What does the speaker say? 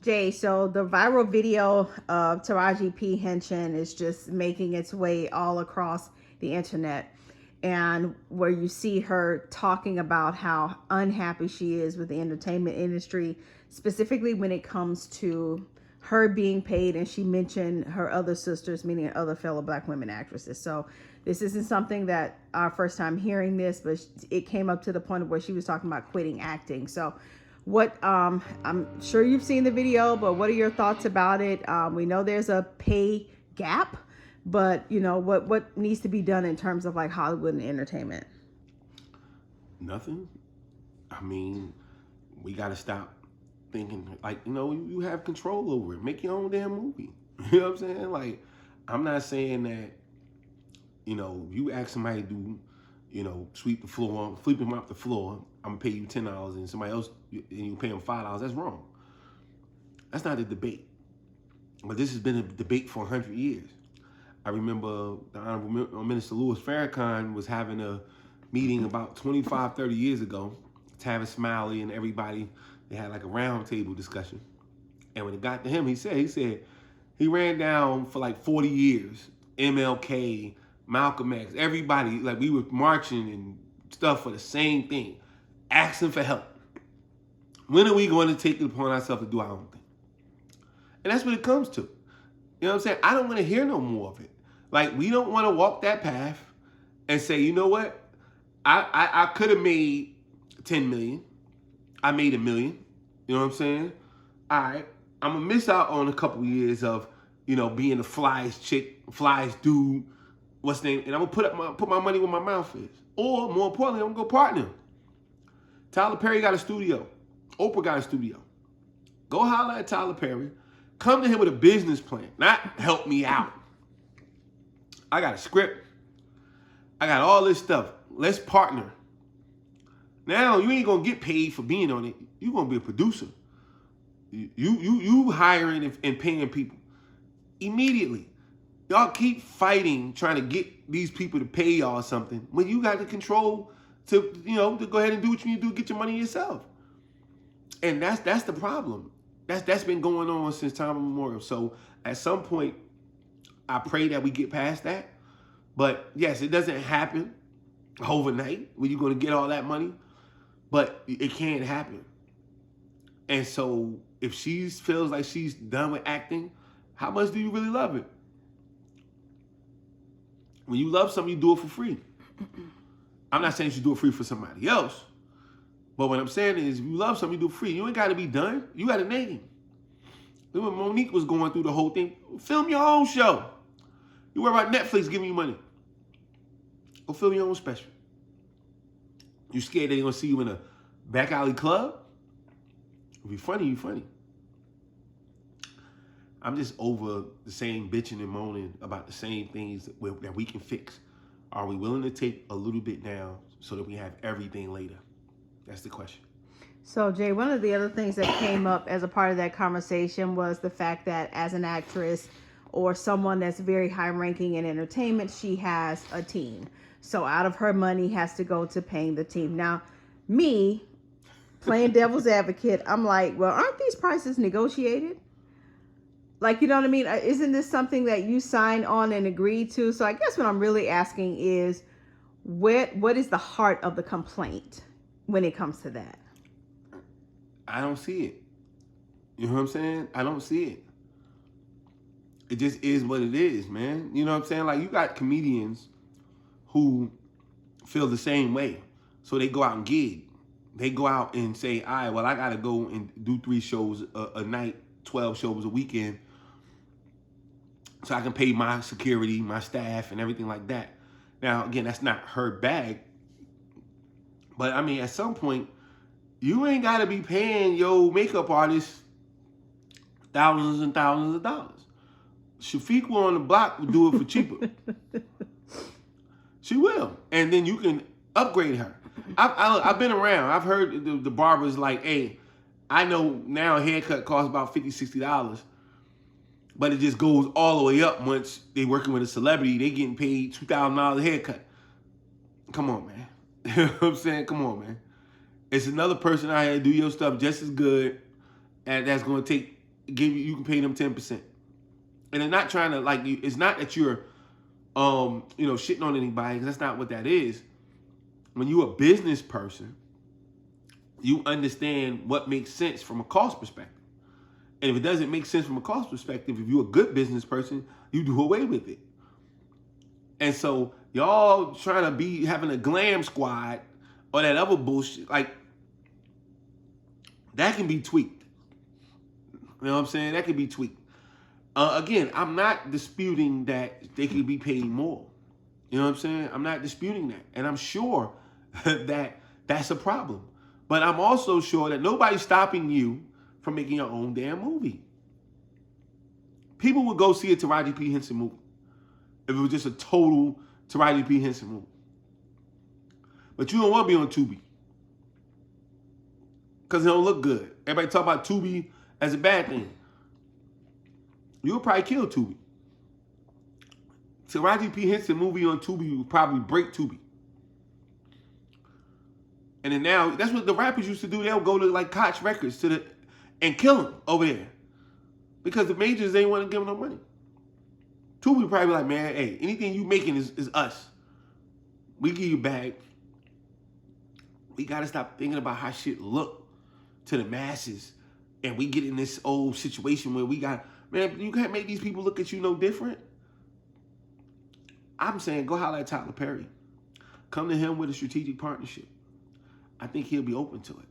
Jay, so the viral video of Taraji P. Henson is just making its way all across the internet. And where you see her talking about how unhappy she is with the entertainment industry, specifically when it comes to her being paid. And she mentioned her other sisters, meaning other fellow black women actresses. So this isn't something that our first time hearing this, but it came up to the point of where she was talking about quitting acting. So what I'm sure you've seen the video, but what are your thoughts about it? We know there's a pay gap, but you know what needs to be done in terms of like Hollywood and entertainment. Nothing. I mean, we got to stop thinking like, you have control over it. Make your own damn movie. You know what I'm saying? Like, I'm not saying that, you ask somebody to do, sweep the floor, sweep them off the floor, I'm gonna pay you $10, and somebody else, and you pay them $5. That's wrong. That's not a debate. But this has been a debate for 100 years. I remember the Honorable Minister Louis Farrakhan was having a meeting about 25, 30 years ago. Tavis Smiley and everybody, they had like a round table discussion. And when it got to him, he said he ran down for like 40 years. MLK, Malcolm X, everybody, like we were marching and stuff for the same thing, asking for help. When are we going to take it upon ourselves to do our own thing? And that's what it comes to. You know what I'm saying? I don't want to hear no more of it. Like, we don't want to walk that path and say, you know what? I could have made 10 million. I made $1 million. You know what I'm saying? All right. I'm going to miss out on a couple years of, being the flyest chick, flyest dude, what's the name? And I'm going to put my money where my mouth is. Or, more importantly, I'm going to go partner. Tyler Perry got a studio. Oprah got a studio. Go holler at Tyler Perry. Come to him with a business plan. Not help me out. I got a script. I got all this stuff. Let's partner. Now, you ain't going to get paid for being on it. You're going to be a producer. You hiring and paying people immediately. Y'all keep fighting, trying to get these people to pay y'all something when you got the control to go ahead and do what you need to do, get your money yourself. And that's the problem. That's been going on since time immemorial. So at some point, I pray that we get past that. But yes, it doesn't happen overnight when you're going to get all that money. But it can't happen. And so if she feels like she's done with acting, how much do you really love it? When you love something, you do it for free. I'm not saying you should do it free for somebody else. But what I'm saying is, if you love something, you do it free. You ain't got to be done. You got a name. When Monique was going through the whole thing, film your own show. You worry about Netflix giving you money. Go film your own special. You scared they're going to see you in a back alley club? If you're funny, you're funny. I'm just over the same bitching and moaning about the same things that we can fix. Are we willing to take a little bit now so that we have everything later? That's the question. So, Jay, one of the other things that came up as a part of that conversation was the fact that as an actress or someone that's very high ranking in entertainment, she has a team. So out of her money has to go to paying the team. Now, me, playing devil's advocate, I'm like, well, aren't these prices negotiated? Like, you know what I mean? Isn't this something that you sign on and agree to? So I guess what I'm really asking is, what is the heart of the complaint when it comes to that? I don't see it. You know what I'm saying? I don't see it. It just is what it is, man. You know what I'm saying? Like, you got comedians who feel the same way. So they go out and gig. They go out and say, all right, well, I got to go and do 3 shows a night, 12 shows a weekend, so I can pay my security, my staff, and everything like that. Now, again, that's not her bag. But, I mean, at some point, you ain't got to be paying your makeup artist thousands and thousands of dollars. Shafiqua on the block will do it for cheaper. She will. And then you can upgrade her. I've been around. I've heard the barbers like, hey, I know now a haircut costs about $50, $60, but it just goes all the way up once they working with a celebrity. They getting paid $2,000 a haircut. Come on, man. You know what I'm saying? Come on, man. It's another person out here to do your stuff just as good, and that's going to take you can pay them 10%. And they're not trying to like you. It's not that you're shitting on anybody. That's not what that is. When you're a business person, you understand what makes sense from a cost perspective. And if it doesn't make sense from a cost perspective, if you're a good business person, you do away with it. And so y'all trying to be having a glam squad or that other bullshit, like that can be tweaked. You know what I'm saying? That can be tweaked. Again, I'm not disputing that they could be paid more. You know what I'm saying? I'm not disputing that. And I'm sure that that's a problem. But I'm also sure that nobody's stopping you from making your own damn movie. People would go see a Taraji P. Henson movie if it was just a total Taraji P. Henson movie. But you don't want to be on Tubi because it don't look good. Everybody talk about Tubi as a bad thing. You'll probably kill Tubi. Taraji P. Henson movie on Tubi would probably break Tubi. And then now, that's what the rappers used to do. They'll go to like Koch Records and kill them over there. Because the majors ain't want to give them no money. Tubi probably be like, man, hey, anything you making is us. We give you a bag. We got to stop thinking about how shit look to the masses. And we get in this old situation where we got, man, you can't make these people look at you no different. I'm saying go holler at Tyler Perry. Come to him with a strategic partnership. I think he'll be open to it.